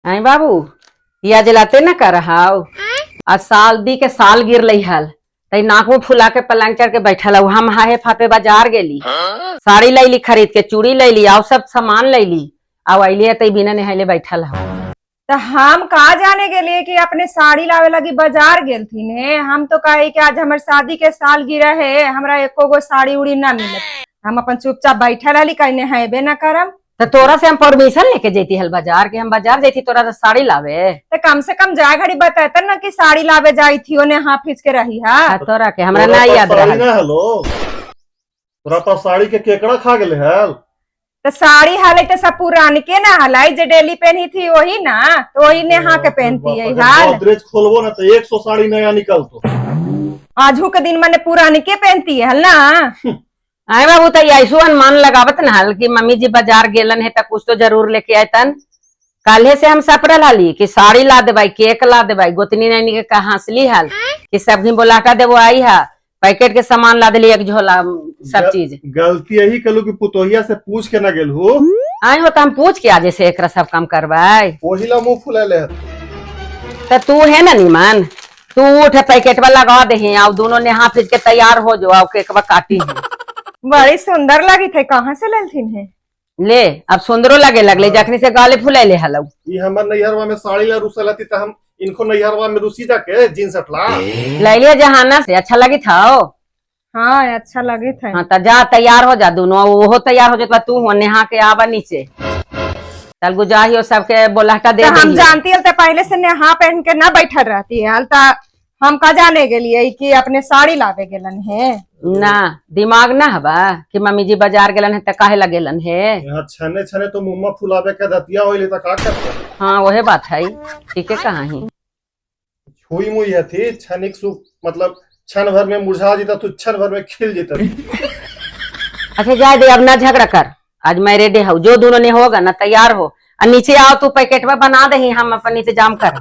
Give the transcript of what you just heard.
आई बाबू या जलाते न कर हाउ आज साल दी के साल गिर लई हल तई नाक मुंह फुला के पलंग चढ़ के बैठल हूँ। हम हाहे फापे बाजार गेली साड़ी लैली खरीद के चूड़ी लैली और सब सामान लैली और अलिए तई बिना नहले बैठल हूँ। तो हम कहा जाने के लिए कि अपने साड़ी लावे लगी बाजार गेल थी ने। हम तो कहे कि आज हमारे शादी के साल गिरा है, हमरा एको गो साड़ी उड़ी ना मिलत। हम अपन चुपचाप बैठल रही कहने है ना करम। तो तोरा से हम परमिशन लेके जेती हल बाजार के हम बाजार जेती तोरा से साड़ी लावे। तो कम से कम जाए घड़ी बताता ना कि साड़ी लावे जाई थी ओने हाफिज के रही है। तोरा के हमरा ना याद रहा। हेलो तोरा पास साड़ी के केकड़ा खा गेले हल। तो साड़ी हाल तो सब पुरानी के ना हलाई जो डेली पहनी थी वही ना, तो वही नेहा के पहनती है हाल। गोदरेज खोलबो ना तो 100 साड़ी नया निकलतो। आजू के दिन मैंने पुरानी के पहनती है ना। आए बाबू तो ऐसो अनुमान लगावत न हल कि मम्मी जी बाजार गेलन है तो कुछ तो जरूर लेके आयतन। काल्हे से हम सपरल हली कि साड़ी ला देबाई, केक ला देबाई। गोतनी नैनी के कहा हंसली हल कि सब्जी बोलाटा देवो आई है, पैकेट के सामान ला दिली एक झोला सब चीज। गलती यही कलू कि पुतोहिया से पूछ के ना गेल हो। आए हो तो हम पूछ के आज से एक सब काम करवाई। वही ला मुंह फुला ले। तो तू है ना नीमन, तू उठ पैकेट में लगा दे और दोनों ने हाथ के तैयार हो जो और केक काटी है। बड़ी सुंदर लगी थे, कहाँ से ललथिन है? ले अब सुंदरो लगे लगले जखनी से गाले फुले ले हलौ। ये हमर नैहरवा में साड़ी ला रुसलती त हम इनको नैहरवा में रुसी जाके जींस हटला ले लिया जहाना से अच्छा लगी था। हाँ अच्छा लगे थे। हाँ तो जा तैयार हो जा दोनों, वो तैयार हो जाता तू हो नेहा के आवा नीचे चल गुजाही सबके बोलाटा दे। हम जानती है तो पहले से नेहा पहन के ना बैठल रहती है। हम का जाने के लिए कि अपने साड़ी लावे गेलन है ना दिमाग ना हवा कि मम्मी जी बाजार गेलन है तो काहे लगेलन है। यहाँ छने छने तो मुम्मा फुलावे के दतिया होइले त का करते। हाँ वही बात है, ठीक है कहाँ ही छुई मुई है थी छनिक सु मतलब क्षण भर में मुरझा जीता तू क्षण भर में खिल जीता। अच्छा जाए दे अब ना झगड़ा कर, आज मैं रेडी हूँ। जो दोनों ने होगा ना तैयार हो और नीचे आओ तू पैकेट में बना दही हम अपन इंतजाम कर।